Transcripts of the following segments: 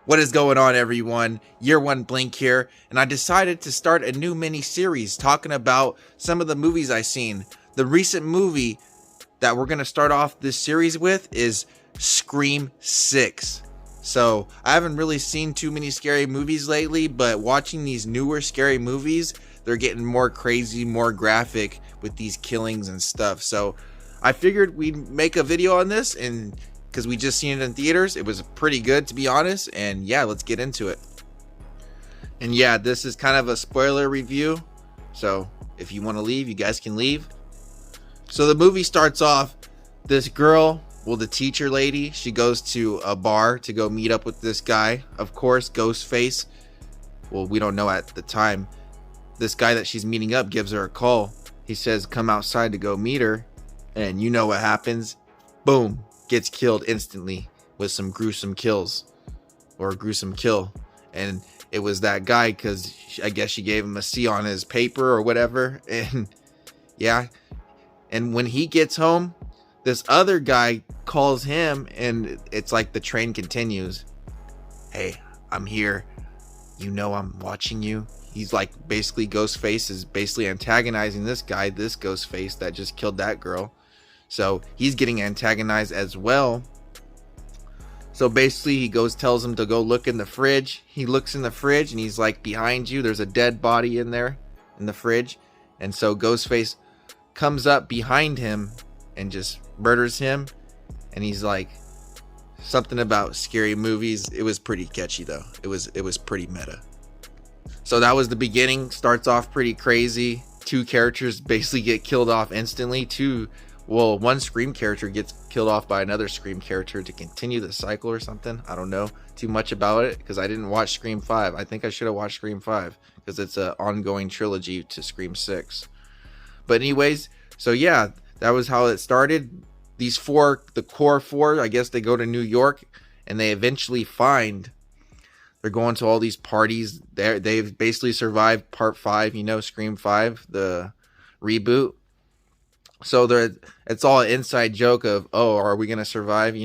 What is going on, everyone? Year One Blink here, and I decided to start a new mini series talking about some of the movies I've seen. The recent movie that we're going to start off this series with is Scream 6. So I haven't really seen too many scary movies lately, but watching these newer scary movies, they're getting more crazy, more graphic with these killings and stuff. So I figured we'd make a video on this, and because we just seen it in theaters, it was pretty good, to be honest. And yeah, let's get into it. And yeah, this is kind of a spoiler review, so if you want to leave, you guys can leave. So the movie starts off, this girl, well, the teacher lady, she goes to a bar to go meet up with this guy. Of course, Ghostface, well, we don't know at the time. This guy that she's meeting up gives her a call. He says come outside to go meet her, and you know what happens. Boom, gets killed instantly with some gruesome kills, or a gruesome kill. And it was that guy, because I guess she gave him a C on his paper or whatever. And yeah, and when he gets home, this other guy calls him, and it's like the train continues. Hey, I'm here, you know I'm watching you. He's like, basically Ghostface is basically antagonizing this guy, this Ghostface that just killed that girl. So he's getting antagonized as well. So basically he goes, tells him to go look in the fridge. He looks in the fridge and he's like, behind you, there's a dead body in there in the fridge. And so Ghostface comes up behind him and just murders him. And he's like, something about scary movies. It was pretty catchy though. It was pretty meta. So that was the beginning. Starts off pretty crazy. Two characters basically get killed off instantly. One Scream character gets killed off by another Scream character to continue the cycle or something. I don't know too much about it because I didn't watch Scream 5. I think I should have watched Scream 5 because it's an ongoing trilogy to Scream 6. But anyways, so yeah, that was how it started. These four, the core four, I guess they go to New York and they eventually they're going to all these parties. They've basically survived part 5, Scream 5, the reboot. So it's all an inside joke of, oh, are we going to survive,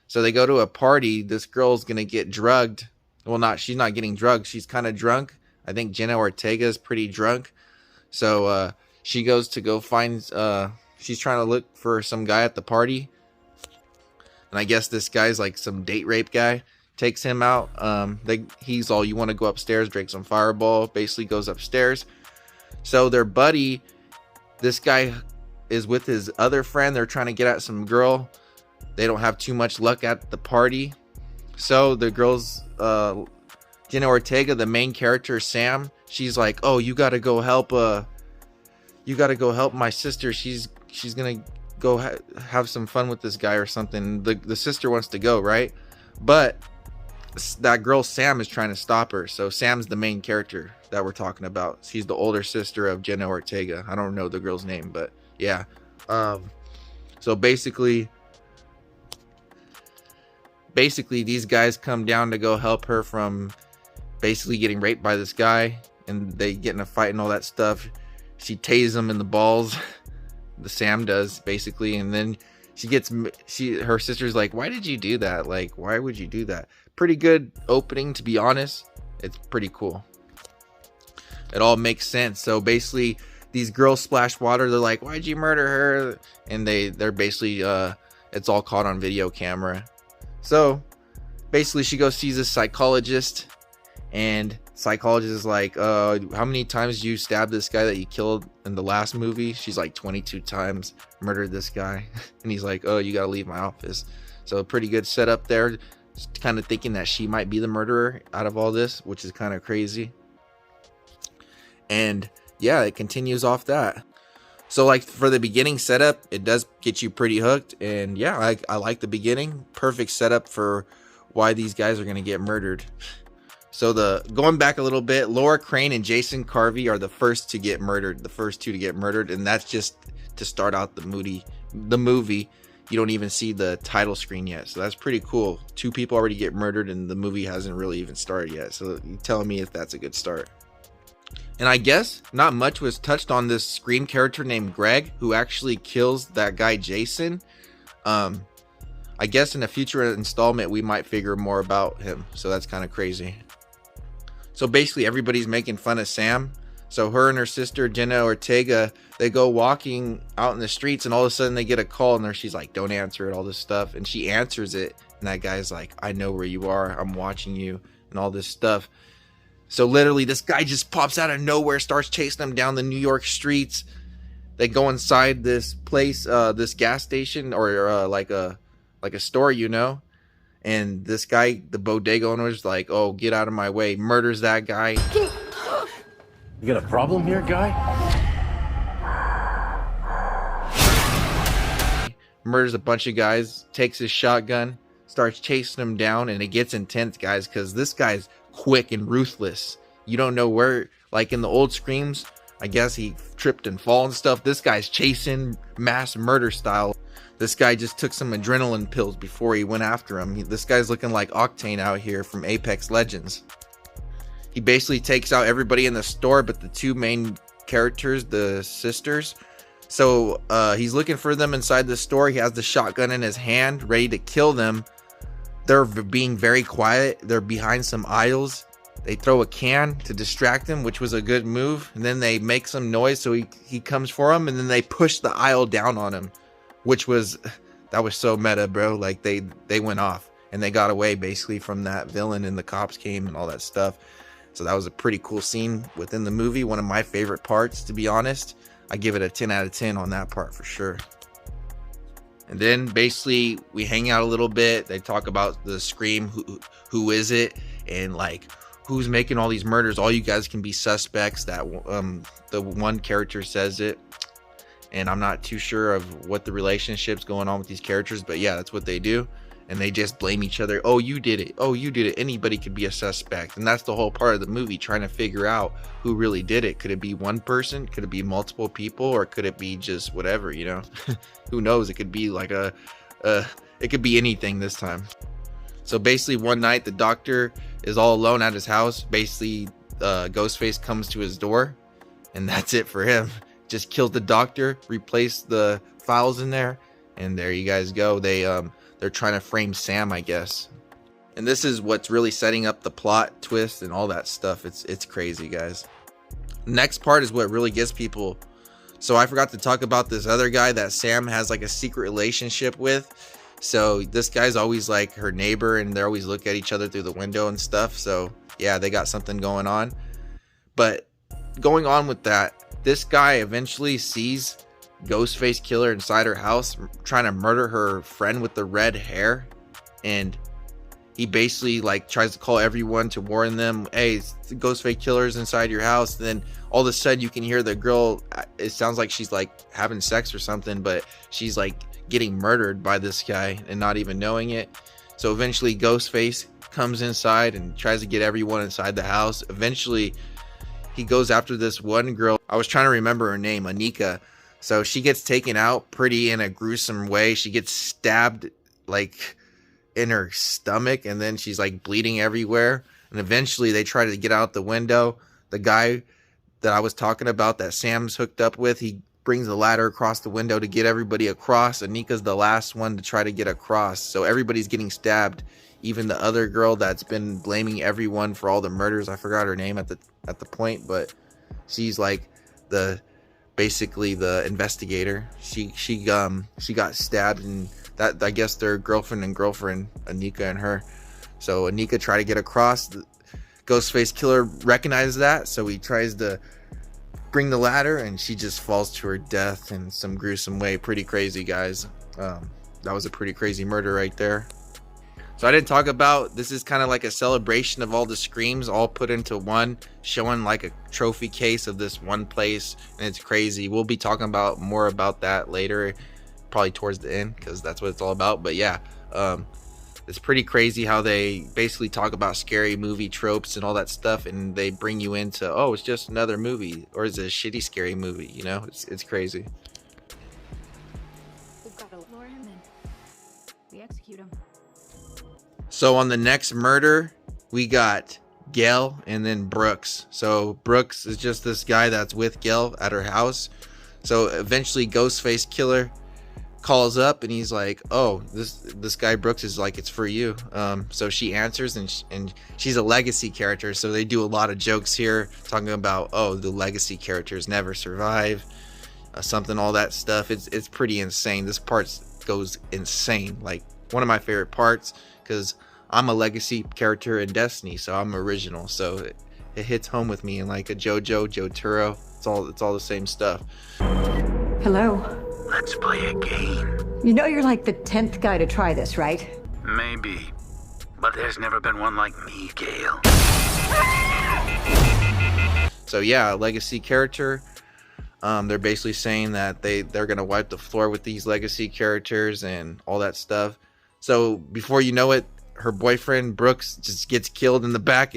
So they go to a party. This girl's going to get drugged. Well, she's not getting drugged. She's kind of drunk. I think Jenna Ortega is pretty drunk. So she goes to go find, she's trying to look for some guy at the party. And I guess this guy's like some date rape guy. Takes him out. He's all, you want to go upstairs, drink some Fireball. Basically goes upstairs. So their buddy, this guy is with his other friend. They're trying to get at some girl. They don't have too much luck at the party. So the girl's Jenna Ortega, the main character, Sam, she's like, oh, you gotta go help my sister. She's gonna go have some fun with this guy or something. The sister wants to go, right? But that girl Sam is trying to stop her. So Sam's the main character that we're talking about. She's the older sister of Jenna Ortega. I don't know the girl's name, but yeah. So basically these guys come down to go help her from basically getting raped by this guy, and they get in a fight and all that stuff. She tases him in the balls. The Sam does, basically, and then her sister's like, why did you do that? Like, why would you do that? Pretty good opening, to be honest. It's pretty cool. It all makes sense. So basically these girls splash water. They're like, why'd you murder her? And they're basically it's all caught on video camera. So basically she goes sees a psychologist, and psychologist is like, how many times did you stab this guy that you killed in the last movie? She's like, 22 times. Murdered this guy. And he's like, oh, you gotta leave my office. So a pretty good setup there. Just kind of thinking that she might be the murderer out of all this, which is kind of crazy. And yeah, it continues off that. So like for the beginning setup, it does get you pretty hooked. And yeah, I like the beginning. Perfect setup for why these guys are going to get murdered. So going back a little bit, Laura Crane and Jason Carvey are the first to get murdered. The first two to get murdered. And that's just to start out the movie. You don't even see the title screen yet. So that's pretty cool. 2 people already get murdered and the movie hasn't really even started yet. So you tell me if that's a good start. And I guess not much was touched on this Scream character named Greg, who actually kills that guy Jason. I guess in a future installment we might figure more about him, so that's kind of crazy. So basically everybody's making fun of Sam. So her and her sister Jenna Ortega, they go walking out in the streets, and all of a sudden they get a call, and she's like, don't answer it, all this stuff, and she answers it, and that guy's like, I know where you are, I'm watching you, and all this stuff. So literally this guy just pops out of nowhere, starts chasing them down the New York streets. They go inside this place, this gas station, or like a store, you know, and this guy, the bodega owner, is like, oh, get out of my way, murders that guy. You got a problem here, guy? Murders a bunch of guys, takes his shotgun, starts chasing them down, and it gets intense, guys, because this guy's quick and ruthless. You don't know where, like in the old Screams, I guess he tripped and fall and stuff. This guy's chasing mass murder style. This guy just took some adrenaline pills before he went after him. This guy's looking like Octane out here from Apex Legends. He basically takes out everybody in the store but the two main characters, the sisters. So he's looking for them inside the store. He has the shotgun in his hand, ready to kill them. They're being very quiet. They're behind some aisles. They throw a can to distract him, which was a good move. And then they make some noise, so he comes for him, and then they push the aisle down on him, which was, that was so meta, bro. Like they went off and they got away basically from that villain, and the cops came and all that stuff. So that was a pretty cool scene within the movie. One of my favorite parts, to be honest. I give it a 10 out of 10 on that part for sure. And then basically we hang out a little bit. They talk about the Scream, who is it, and like who's making all these murders. All you guys can be suspects. That the one character says it, and I'm not too sure of what the relationship's going on with these characters, but yeah, that's what they do. And they just blame each other. Oh, you did it. Oh, you did it. Anybody could be a suspect. And that's the whole part of the movie, trying to figure out who really did it. Could it be one person? Could it be multiple people? Or could it be just whatever, you know? Who knows? It could be like it could be anything this time. So basically one night the doctor is all alone at his house. Basically Ghostface comes to his door, and that's it for him. Just killed the doctor, replaced the files in there, and there you guys go. They're trying to frame Sam, I guess. And this is what's really setting up the plot twist and all that stuff. It's crazy, guys. Next part is what really gets people. So I forgot to talk about this other guy that Sam has like a secret relationship with. So this guy's always like her neighbor, and they always look at each other through the window and stuff. So yeah, they got something going on. But going on with that, this guy eventually sees Ghostface Killer inside her house trying to murder her friend with the red hair, and he basically like tries to call everyone to warn them, hey, the Ghostface Killer's inside your house. And then all of a sudden you can hear the girl, it sounds like she's like having sex or something, but she's like getting murdered by this guy and not even knowing it. So eventually Ghostface comes inside and tries to get everyone inside the house. Eventually he goes after this one girl. I was trying to remember her name, Anika. So she gets taken out pretty in a gruesome way. She gets stabbed like in her stomach, and then she's like bleeding everywhere. And eventually they try to get out the window. The guy that I was talking about that Sam's hooked up with, he brings the ladder across the window to get everybody across. Anika's the last one to try to get across. So everybody's getting stabbed. Even the other girl that's been blaming everyone for all the murders. I forgot her name at the point, but she's like basically the investigator. She got stabbed, and that, I guess they're girlfriend, Anika and her. So Anika tried to get across. The Ghostface Killer recognizes that, so he tries to bring the ladder, and she just falls to her death in some gruesome way. Pretty crazy, guys. That was a pretty crazy murder right there. So I didn't talk about, this is kind of like a celebration of all the Screams all put into one, showing like a trophy case of this one place, and it's crazy. We'll be talking about more about that later, probably towards the end, because that's what it's all about. But yeah, it's pretty crazy how they basically talk about scary movie tropes and all that stuff, and they bring you into, oh, it's just another movie, or it's a shitty scary movie, you know? It's crazy. We've got to lure him in. We execute him. So on the next murder, we got Gail and then Brooks. So Brooks is just this guy that's with Gail at her house. So eventually Ghostface Killer calls up and he's like, oh, this guy Brooks is like, it's for you. So she answers, and she's a legacy character, so they do a lot of jokes here talking about, oh, the legacy characters never survive, something, all that stuff. It's pretty insane. This part goes insane, like one of my favorite parts, because I'm a legacy character in Destiny, so I'm original, so it hits home with me. And like a Jotaro, it's all the same stuff. Hello. Let's play a game. You know you're like the 10th guy to try this, right? Maybe. But there's never been one like me, Gale. So yeah, a legacy character. They're basically saying that they're gonna wipe the floor with these legacy characters and all that stuff. So before you know it, her boyfriend Brooks just gets killed in the back,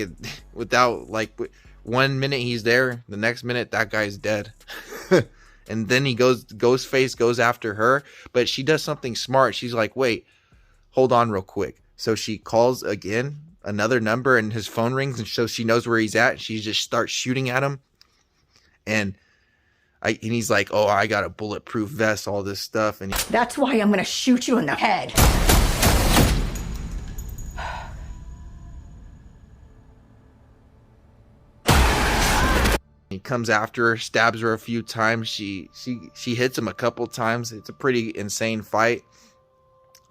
without, like, 1 minute he's there, the next minute that guy's dead. And then Ghostface goes after her, but she does something smart. She's like, wait, hold on real quick. So she calls again, another number, and his phone rings, and so she knows where he's at. She just starts shooting at him. And he's like, oh, I got a bulletproof vest, all this stuff. And That's why I'm gonna shoot you in the head. he comes after her, stabs her a few times. She hits him a couple times. It's a pretty insane fight.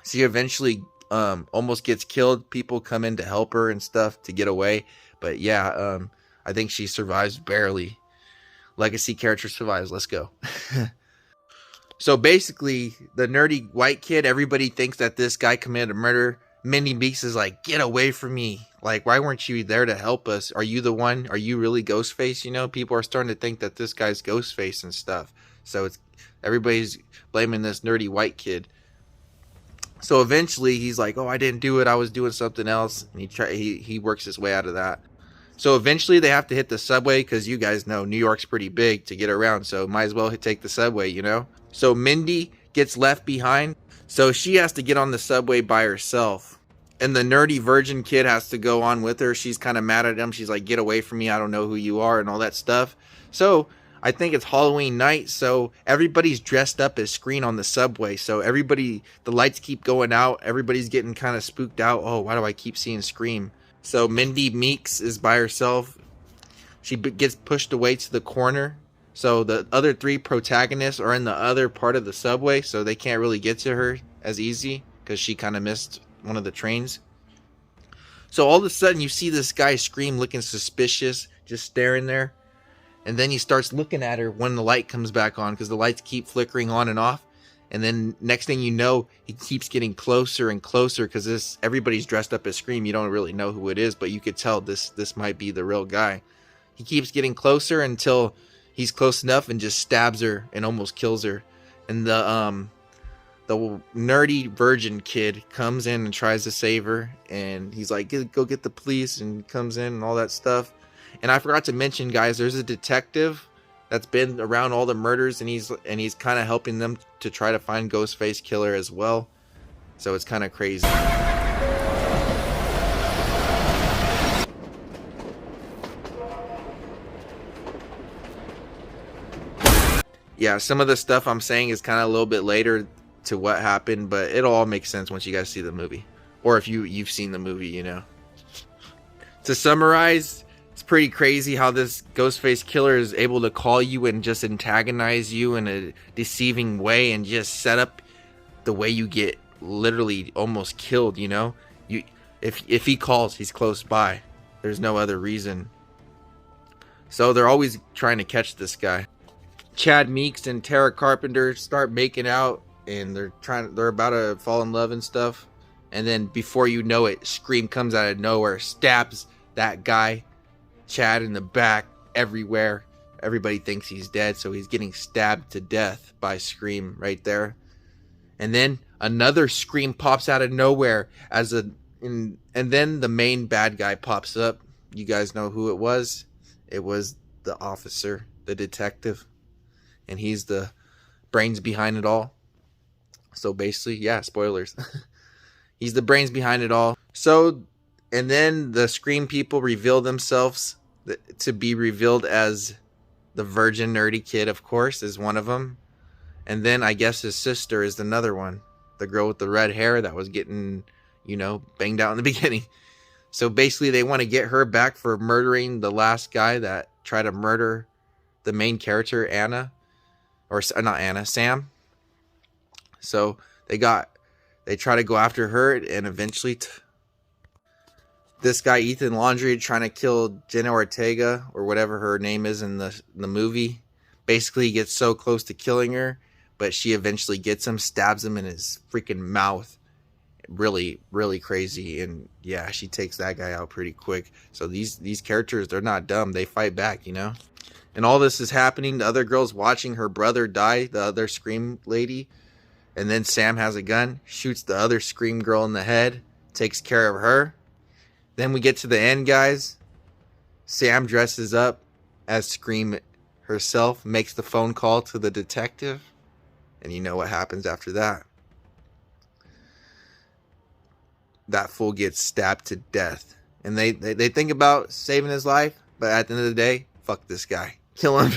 She eventually almost gets killed. People come in to help her and stuff to get away. But yeah, I think she survives barely. Legacy character survives. Let's go. So basically, the nerdy white kid, everybody thinks that this guy committed a murder. Mindy Meeks is like, get away from me. Like, why weren't you there to help us? Are you the one? Are you really Ghostface? You know, people are starting to think that this guy's Ghostface and stuff. So everybody's blaming this nerdy white kid. So eventually he's like, oh, I didn't do it. I was doing something else. And he works his way out of that. So eventually they have to hit the subway, because you guys know New York's pretty big to get around. So might as well take the subway, you know. So Mindy gets left behind. So she has to get on the subway by herself. And the nerdy virgin kid has to go on with her. She's kind of mad at him. She's like, get away from me. I don't know who you are and all that stuff. So I think it's Halloween night. So everybody's dressed up as Scream on the subway. So the lights keep going out. Everybody's getting kind of spooked out. Oh, why do I keep seeing Scream? So Mindy Meeks is by herself. She gets pushed away to the corner. So the other three protagonists are in the other part of the subway. So they can't really get to her as easy, because she kind of missed one of the trains. So all of a sudden you see this guy Scream looking suspicious, just staring there. And then he starts looking at her when the light comes back on, because the lights keep flickering on and off. And then next thing you know, he keeps getting closer and closer, because everybody's dressed up as Scream. You don't really know who it is, but you could tell this might be the real guy. He keeps getting closer until he's close enough and just stabs her and almost kills her. And the nerdy virgin kid comes in and tries to save her, and he's like, go get the police, and comes in and all that stuff. And I forgot to mention, guys, there's a detective that's been around all the murders, and he's kind of helping them to try to find Ghostface Killer as well. So it's kind of crazy. Yeah, some of the stuff I'm saying is kind of a little bit later to what happened, but it'll all make sense once you guys see the movie, or if you've seen the movie, you know. To summarize, it's pretty crazy how this Ghostface Killer is able to call you and just antagonize you in a deceiving way, and just set up the way you get literally almost killed, you know. If he calls, he's close by. There's no other reason. So they're always trying to catch this guy. Chad Meeks and Tara Carpenter start making out, and they're about to fall in love and stuff. And then before you know it, Scream comes out of nowhere, stabs that guy Chad in the back, everywhere. Everybody thinks he's dead, so he's getting stabbed to death by Scream right there. And then another Scream pops out of nowhere and then the main bad guy pops up. You guys know who it was? It was the officer, the detective. And he's the brains behind it all. So basically, yeah, spoilers. He's the brains behind it all. So, and then the Scream people reveal themselves to be revealed as the virgin nerdy kid, of course, is one of them. And then I guess his sister is another one, the girl with the red hair that was getting, you know, banged out in the beginning. So basically they want to get her back for murdering the last guy that tried to murder the main character, Anna. Or not Anna, Sam. So they try to go after her, and eventually this guy Ethan Laundrie trying to kill Jenna Ortega or whatever her name is in the movie. Basically he gets so close to killing her, but she eventually gets him, stabs him in his freaking mouth. Really, really crazy. And yeah, she takes that guy out pretty quick. So these characters, they're not dumb. They fight back, you know. And all this is happening. The other girl's watching her brother die, the other Scream lady. And then Sam has a gun, shoots the other Scream girl in the head, takes care of her. Then we get to the end, guys. Sam dresses up as Scream herself, makes the phone call to the detective. And you know what happens after that. That fool gets stabbed to death. And they think about saving his life, but at the end of the day, fuck this guy. Kill him.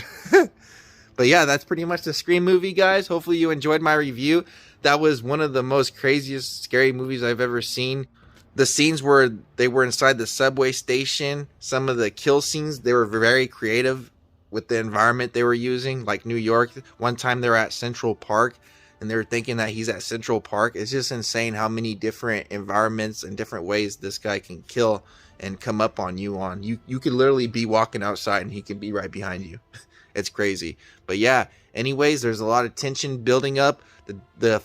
But yeah, that's pretty much the Scream movie, guys. Hopefully you enjoyed my review. That was one of the most craziest, scary movies I've ever seen. The scenes where they were inside the subway station, some of the kill scenes, they were very creative with the environment they were using. Like New York, one time they were at Central Park, and they were thinking that he's at Central Park. It's just insane how many different environments and different ways this guy can kill and come up on you on. You could literally be walking outside and he could be right behind you. It's crazy. But yeah, anyways, there's a lot of tension building up. The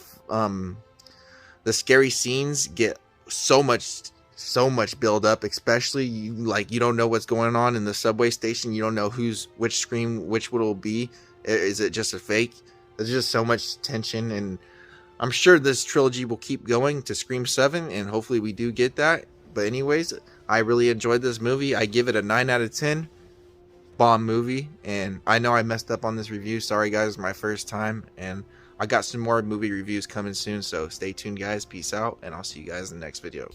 scary scenes get so much build up, especially you don't know what's going on in the subway station. You don't know which Scream, which will be. Is it just a fake? There's just so much tension, and I'm sure this trilogy will keep going to Scream 7, and hopefully we do get that. But anyways, I really enjoyed this movie. I give it a 9 out of 10. Bomb movie. And I know I messed up on this review. Sorry guys, it's my first time. And I got some more movie reviews coming soon. So stay tuned guys. Peace out. And I'll see you guys in the next video.